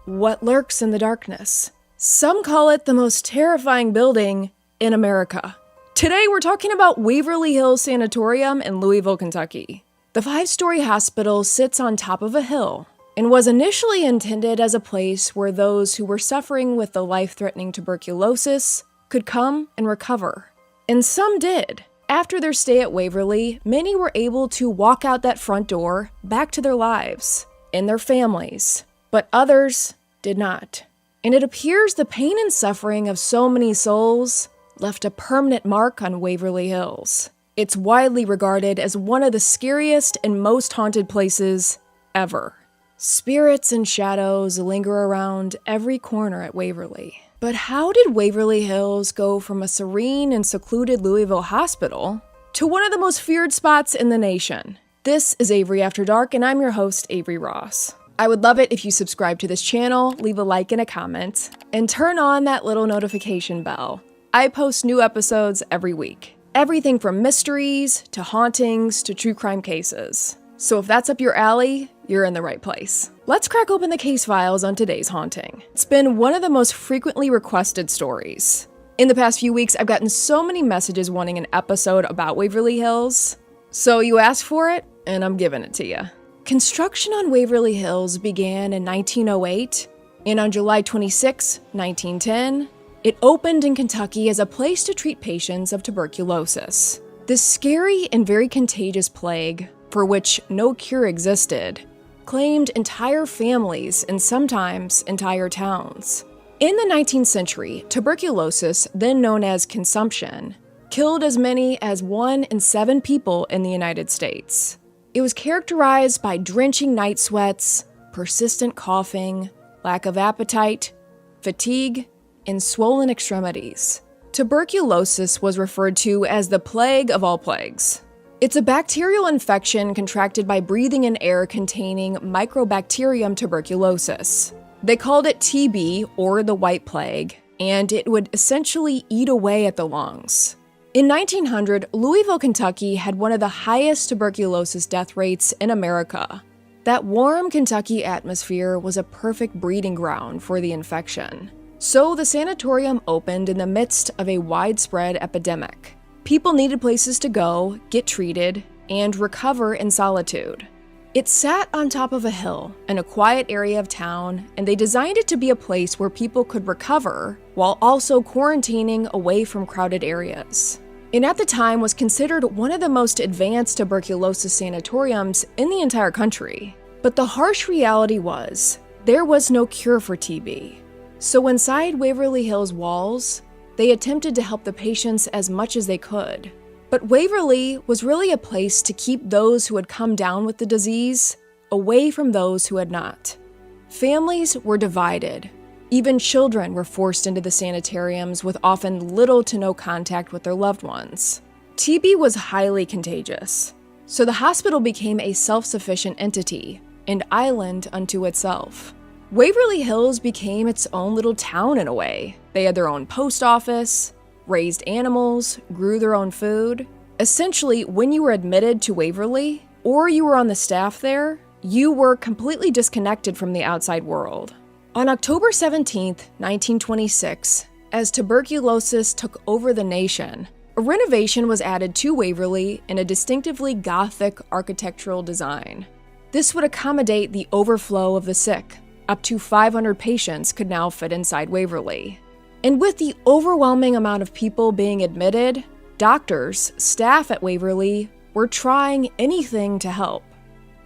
What lurks in the darkness? Some call it the most terrifying building in America. Today we're talking about Waverly Hills Sanatorium in Louisville, Kentucky. The 5-story hospital sits on top of a hill and was initially intended as a place where those who were suffering with the life-threatening tuberculosis could come and recover. And some did. After their stay at Waverly, many were able to walk out that front door back to their lives and their families, but others did not. And it appears the pain and suffering of so many souls left a permanent mark on Waverly Hills. It's widely regarded as one of the scariest and most haunted places ever. Spirits and shadows linger around every corner at Waverly. But how did Waverly Hills go from a serene and secluded Louisville hospital to one of the most feared spots in the nation? This is Avery After Dark, and I'm your host, Avery Ross. I would love it if you subscribe to this channel, leave a like and a comment, and turn on that little notification bell. I post new episodes every week. Everything from mysteries, to hauntings, to true crime cases. So if that's up your alley, you're in the right place. Let's crack open the case files on today's haunting. It's been one of the most frequently requested stories. In the past few weeks, I've gotten so many messages wanting an episode about Waverly Hills. So you asked for it, and I'm giving it to you. Construction on Waverly Hills began in 1908, and on July 26, 1910, it opened in Kentucky as a place to treat patients of tuberculosis. This scary and very contagious plague, for which no cure existed, claimed entire families and sometimes entire towns. In the 19th century, tuberculosis, then known as consumption, killed as many as 1 in 7 people in the United States. It was characterized by drenching night sweats, persistent coughing, lack of appetite, fatigue, and swollen extremities. Tuberculosis was referred to as the plague of all plagues. It's a bacterial infection contracted by breathing in air containing Mycobacterium tuberculosis. They called it TB, or the White Plague, and it would essentially eat away at the lungs. In 1900, Louisville, Kentucky had one of the highest tuberculosis death rates in America. That warm Kentucky atmosphere was a perfect breeding ground for the infection. So the sanatorium opened in the midst of a widespread epidemic. People needed places to go, get treated, and recover in solitude. It sat on top of a hill in a quiet area of town, and they designed it to be a place where people could recover while also quarantining away from crowded areas. And at the time was considered one of the most advanced tuberculosis sanatoriums in the entire country. But the harsh reality was, there was no cure for TB. So inside Waverly Hills walls, they attempted to help the patients as much as they could. But Waverly was really a place to keep those who had come down with the disease away from those who had not. Families were divided. Even children were forced into the sanitariums with often little to no contact with their loved ones. TB was highly contagious, so the hospital became a self-sufficient entity, an island unto itself. Waverly Hills became its own little town in a way. They had their own post office, raised animals, grew their own food. Essentially, when you were admitted to Waverly, or you were on the staff there, you were completely disconnected from the outside world. On October 17, 1926, as tuberculosis took over the nation, a renovation was added to Waverly in a distinctively Gothic architectural design. This would accommodate the overflow of the sick. Up to 500 patients could now fit inside Waverly. And with the overwhelming amount of people being admitted, doctors, staff at Waverly were trying anything to help.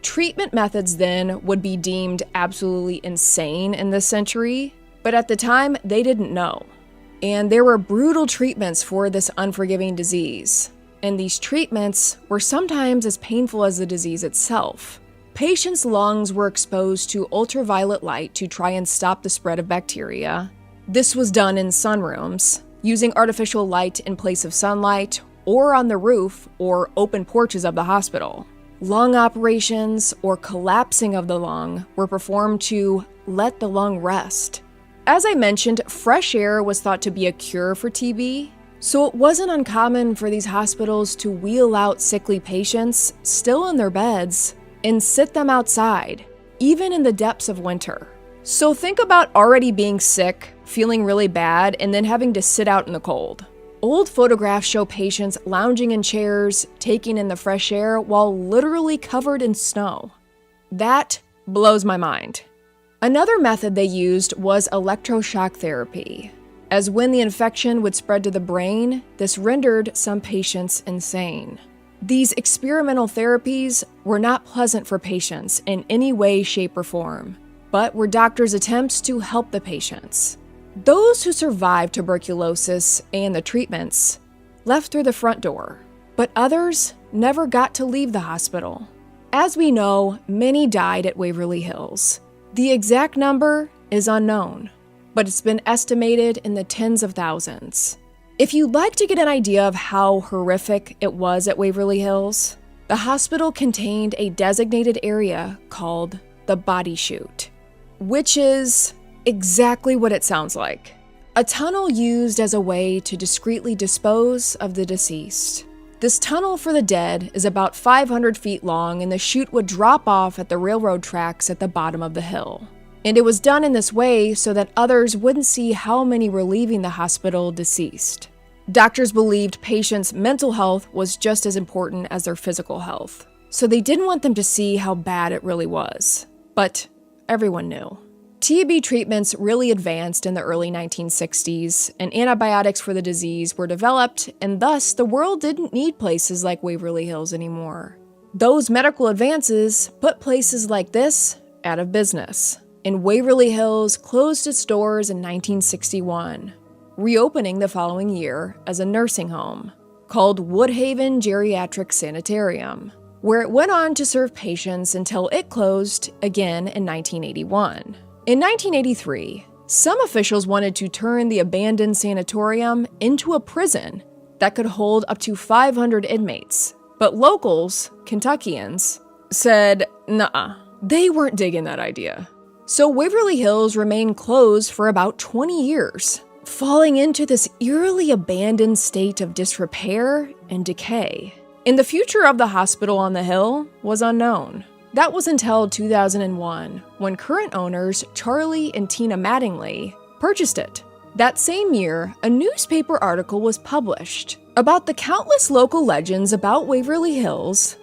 Treatment methods then would be deemed absolutely insane in this century, but at the time they didn't know. And there were brutal treatments for this unforgiving disease, and these treatments were sometimes as painful as the disease itself. Patients' lungs were exposed to ultraviolet light to try and stop the spread of bacteria. This was done in sunrooms, using artificial light in place of sunlight, or on the roof or open porches of the hospital. Lung operations or collapsing of the lung were performed to let the lung rest. As I mentioned, fresh air was thought to be a cure for TB, so it wasn't uncommon for these hospitals to wheel out sickly patients still in their beds and sit them outside, even in the depths of winter. So think about already being sick, feeling really bad, and then having to sit out in the cold. Old photographs show patients lounging in chairs, taking in the fresh air while literally covered in snow. That blows my mind. Another method they used was electroshock therapy, as when the infection would spread to the brain, this rendered some patients insane. These experimental therapies were not pleasant for patients in any way, shape, or form, but were doctors' attempts to help the patients. Those who survived tuberculosis and the treatments left through the front door, but others never got to leave the hospital. As we know, many died at Waverly Hills. The exact number is unknown, but it's been estimated in the tens of thousands. If you'd like to get an idea of how horrific it was at Waverly Hills, the hospital contained a designated area called the body chute, which is exactly what it sounds like. A tunnel used as a way to discreetly dispose of the deceased. This tunnel for the dead is about 500 feet long, and the chute would drop off at the railroad tracks at the bottom of the hill. And it was done in this way so that others wouldn't see how many were leaving the hospital deceased. Doctors believed patients' mental health was just as important as their physical health, so they didn't want them to see how bad it really was. But everyone knew. TB treatments really advanced in the early 1960s, and antibiotics for the disease were developed, and thus the world didn't need places like Waverly Hills anymore. Those medical advances put places like this out of business, and Waverly Hills closed its doors in 1961, reopening the following year as a nursing home called Woodhaven Geriatric Sanatorium, where it went on to serve patients until it closed again in 1981. In 1983, some officials wanted to turn the abandoned sanatorium into a prison that could hold up to 500 inmates, but locals, Kentuckians, said nah, they weren't digging that idea. So Waverly Hills remained closed for about 20 years, falling into this eerily abandoned state of disrepair and decay. And the future of the hospital on the hill was unknown. That was until 2001, when current owners Charlie and Tina Mattingly purchased it. That same year, a newspaper article was published about the countless local legends about Waverly Hills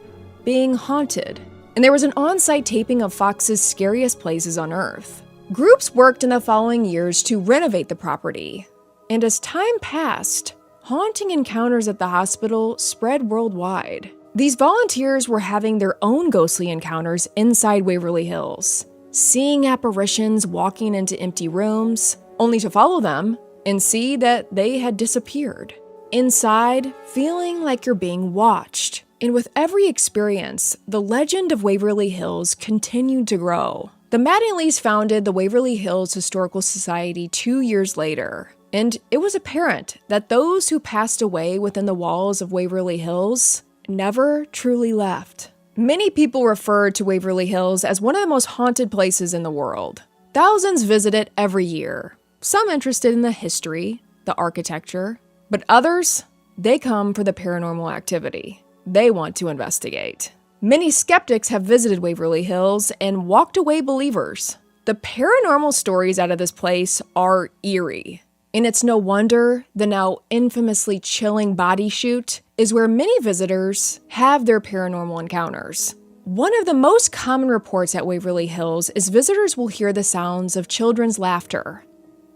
being haunted, and there was an on-site taping of Fox's Scariest Places on Earth. Groups worked in the following years to renovate the property, and as time passed, haunting encounters at the hospital spread worldwide. These volunteers were having their own ghostly encounters inside Waverly Hills, seeing apparitions walking into empty rooms, only to follow them and see that they had disappeared. Inside, feeling like you're being watched. And with every experience, the legend of Waverly Hills continued to grow. The Mattingleys founded the Waverly Hills Historical Society 2 years later, and it was apparent that those who passed away within the walls of Waverly Hills never truly left. Many people refer to Waverly Hills as one of the most haunted places in the world. Thousands visit it every year, some interested in the history, the architecture, but others, they come for the paranormal activity. They want to investigate. Many skeptics have visited Waverly Hills and walked away believers. The paranormal stories out of this place are eerie. And it's no wonder the now infamously chilling body chute is where many visitors have their paranormal encounters. One of the most common reports at Waverly Hills is visitors will hear the sounds of children's laughter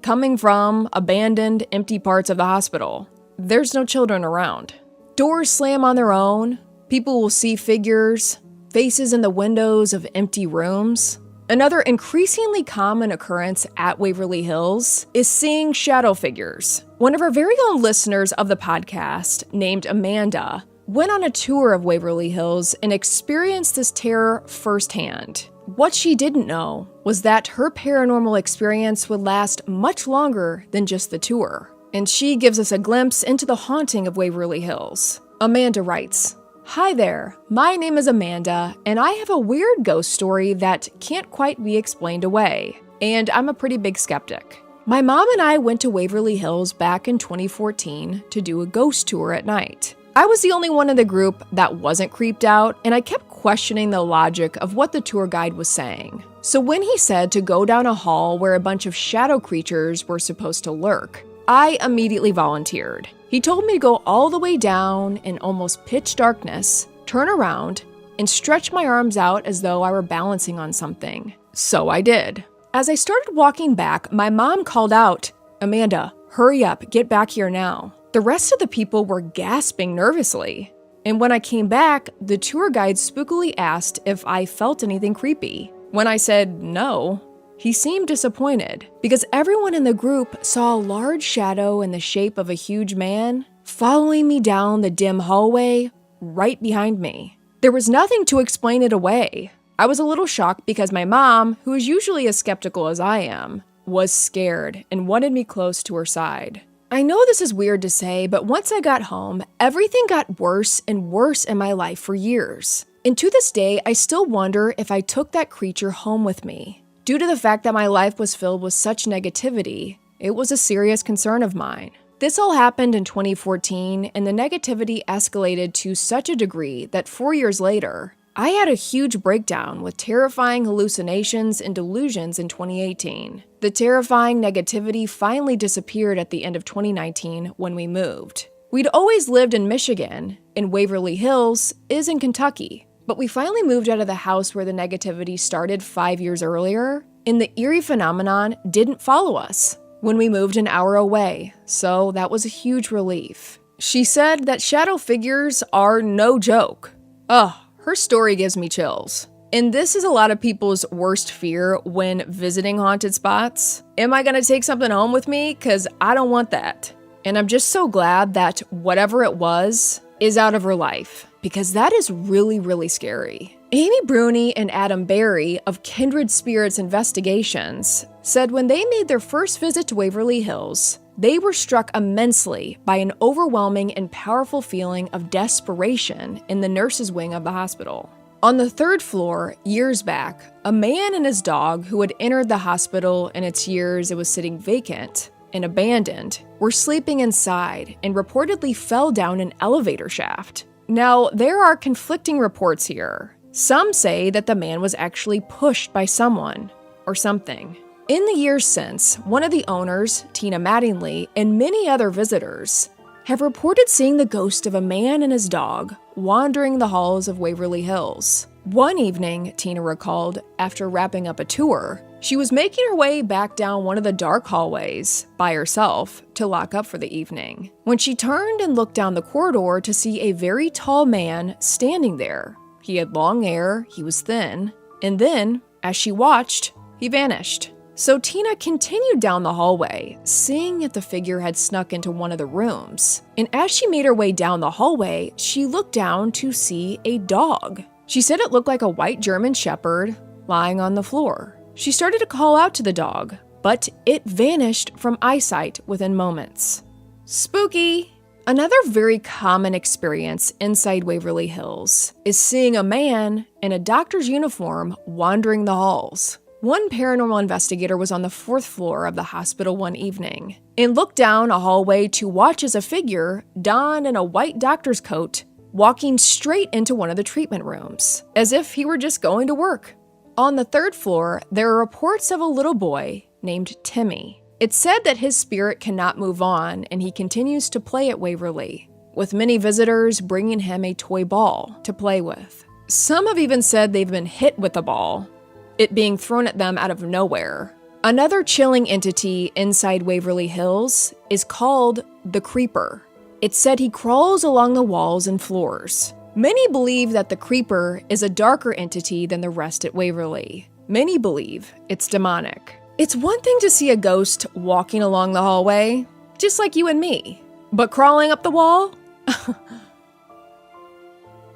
coming from abandoned, empty parts of the hospital. There's no children around. Doors slam on their own. People will see figures, faces in the windows of empty rooms. Another increasingly common occurrence at Waverly Hills is seeing shadow figures. One of our very own listeners of the podcast, named Amanda, went on a tour of Waverly Hills and experienced this terror firsthand. What she didn't know was that her paranormal experience would last much longer than just the tour. And she gives us a glimpse into the haunting of Waverly Hills. Amanda writes, "Hi there, my name is Amanda, and I have a weird ghost story that can't quite be explained away, and I'm a pretty big skeptic. My mom and I went to Waverly Hills back in 2014 to do a ghost tour at night. I was the only one in the group that wasn't creeped out, and I kept questioning the logic of what the tour guide was saying. So when he said to go down a hall where a bunch of shadow creatures were supposed to lurk, I immediately volunteered. He told me to go all the way down in almost pitch darkness, turn around, and stretch my arms out as though I were balancing on something. So I did. As I started walking back, my mom called out, "Amanda, hurry up, get back here now." The rest of the people were gasping nervously. And when I came back, the tour guide spookily asked if I felt anything creepy. When I said no, he seemed disappointed because everyone in the group saw a large shadow in the shape of a huge man following me down the dim hallway right behind me. There was nothing to explain it away. I was a little shocked because my mom, who is usually as skeptical as I am, was scared and wanted me close to her side. I know this is weird to say, but once I got home, everything got worse and worse in my life for years. And to this day, I still wonder if I took that creature home with me. Due to the fact that my life was filled with such negativity, it was a serious concern of mine. This all happened in 2014, and the negativity escalated to such a degree that 4 years later, I had a huge breakdown with terrifying hallucinations and delusions in 2018. The terrifying negativity finally disappeared at the end of 2019 when we moved. We'd always lived in Michigan, and Waverly Hills is in Kentucky, but we finally moved out of the house where the negativity started 5 years earlier, and the eerie phenomenon didn't follow us when we moved an hour away, so that was a huge relief. She said that shadow figures are no joke. Ugh. Her story gives me chills. And this is a lot of people's worst fear when visiting haunted spots. Am I gonna take something home with me? Because I don't want that. And I'm just so glad that whatever it was is out of her life, because that is really, really scary. Amy Bruni and Adam Berry of Kindred Spirits Investigations said when they made their first visit to Waverly Hills, they were struck immensely by an overwhelming and powerful feeling of desperation in the nurses' wing of the hospital. On the 3rd floor, years back, a man and his dog who had entered the hospital in its years it was sitting vacant and abandoned were sleeping inside and reportedly fell down an elevator shaft. Now, there are conflicting reports here. Some say that the man was actually pushed by someone or something. In the years since, one of the owners, Tina Mattingly, and many other visitors have reported seeing the ghost of a man and his dog wandering the halls of Waverly Hills. One evening, Tina recalled, after wrapping up a tour, she was making her way back down one of the dark hallways by herself to lock up for the evening, when she turned and looked down the corridor to see a very tall man standing there. He had long hair, he was thin, and then, as she watched, he vanished. So Tina continued down the hallway, seeing if the figure had snuck into one of the rooms. And as she made her way down the hallway, she looked down to see a dog. She said it looked like a white German shepherd lying on the floor. She started to call out to the dog, but it vanished from eyesight within moments. Spooky! Another very common experience inside Waverly Hills is seeing a man in a doctor's uniform wandering the halls. One paranormal investigator was on the 4th floor of the hospital one evening and looked down a hallway to watch as a figure, donned in a white doctor's coat, walking straight into one of the treatment rooms, as if he were just going to work. On the 3rd floor, there are reports of a little boy named Timmy. It's said that his spirit cannot move on and he continues to play at Waverly, with many visitors bringing him a toy ball to play with. Some have even said they've been hit with the ball, it being thrown at them out of nowhere. Another chilling entity inside Waverly Hills is called the Creeper. It's said he crawls along the walls and floors. Many believe that the Creeper is a darker entity than the rest at Waverly. Many believe it's demonic. It's one thing to see a ghost walking along the hallway, just like you and me, but crawling up the wall?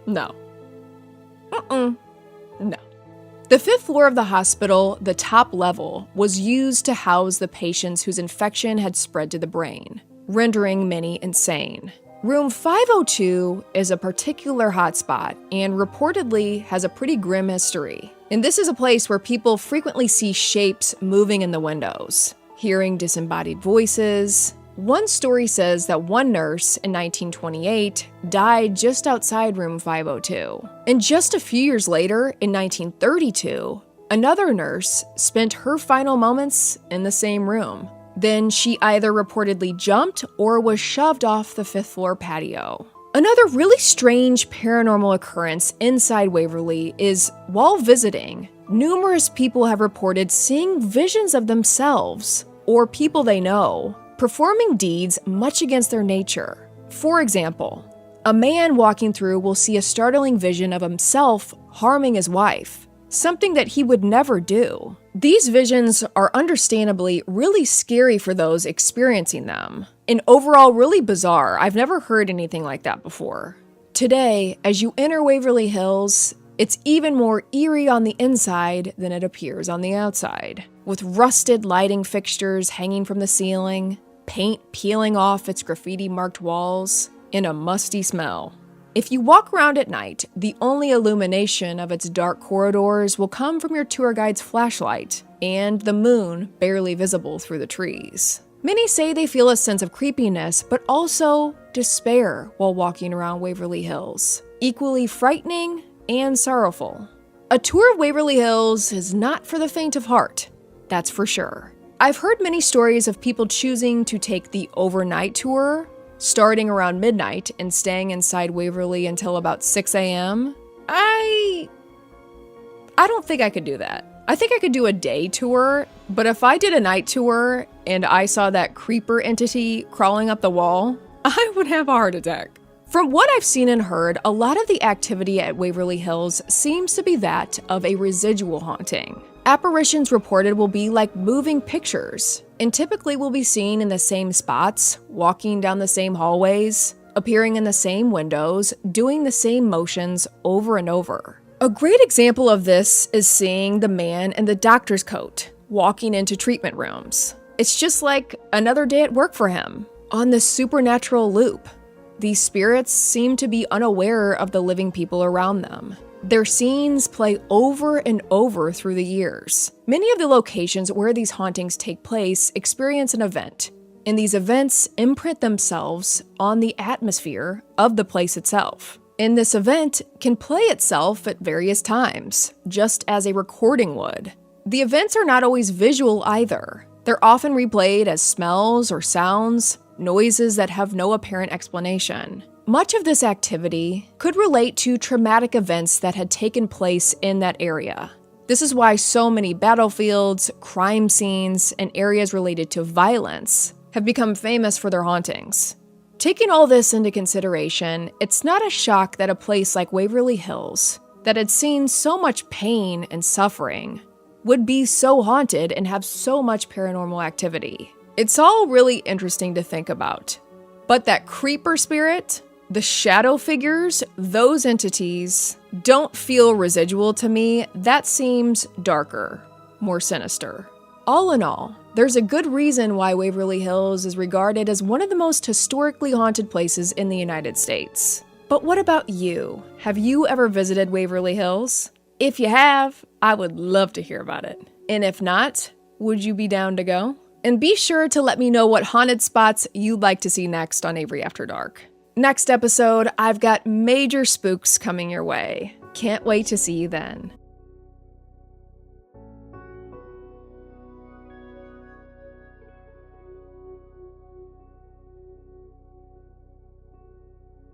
No. No. The 5th floor of the hospital, the top level, was used to house the patients whose infection had spread to the brain, rendering many insane. Room 502 is a particular hotspot and reportedly has a pretty grim history. And this is a place where people frequently see shapes moving in the windows, hearing disembodied voices. One story says that one nurse in 1928 died just outside room 502. And just a few years later, in 1932, Another nurse spent her final moments in the same room. Then she either reportedly jumped or was shoved off the 5th floor patio. Another really strange paranormal occurrence inside Waverly is, while visiting, numerous people have reported seeing visions of themselves, or people they know, performing deeds much against their nature. For example, a man walking through will see a startling vision of himself harming his wife, something that he would never do. These visions are understandably really scary for those experiencing them, and overall really bizarre. I've never heard anything like that before. Today, as you enter Waverly Hills, it's even more eerie on the inside than it appears on the outside, with rusted lighting fixtures hanging from the ceiling, paint peeling off its graffiti-marked walls, and a musty smell. If you walk around at night, the only illumination of its dark corridors will come from your tour guide's flashlight and the moon barely visible through the trees. Many say they feel a sense of creepiness, but also despair while walking around Waverly Hills, equally frightening and sorrowful. A tour of Waverly Hills is not for the faint of heart, that's for sure. I've heard many stories of people choosing to take the overnight tour, starting around midnight and staying inside Waverly until about 6 a.m. I don't think I could do that. I think I could do a day tour, but if I did a night tour and I saw that creeper entity crawling up the wall, I would have a heart attack. From what I've seen and heard, a lot of the activity at Waverly Hills seems to be that of a residual haunting. Apparitions reported will be like moving pictures, and typically will be seen in the same spots, walking down the same hallways, appearing in the same windows, doing the same motions over and over. A great example of this is seeing the man in the doctor's coat, walking into treatment rooms. It's just like another day at work for him, on this supernatural loop. These spirits seem to be unaware of the living people around them. Their scenes play over and over through the years. Many of the locations where these hauntings take place experience an event, and these events imprint themselves on the atmosphere of the place itself. And this event can play itself at various times, just as a recording would. The events are not always visual either. They're often replayed as smells or sounds, noises that have no apparent explanation. Much of this activity could relate to traumatic events that had taken place in that area. This is why so many battlefields, crime scenes, and areas related to violence have become famous for their hauntings. Taking all this into consideration, it's not a shock that a place like Waverly Hills, that had seen so much pain and suffering, would be so haunted and have so much paranormal activity. It's all really interesting to think about. But that creeper spirit, the shadow figures, those entities don't feel residual to me. That seems darker, more sinister. All in all, there's a good reason why Waverly Hills is regarded as one of the most historically haunted places in the United States. But what about you? Have you ever visited Waverly Hills? If you have, I would love to hear about it. And if not, would you be down to go? And be sure to let me know what haunted spots you'd like to see next on Avery After Dark. Next episode, I've got major spooks coming your way. Can't wait to see you then.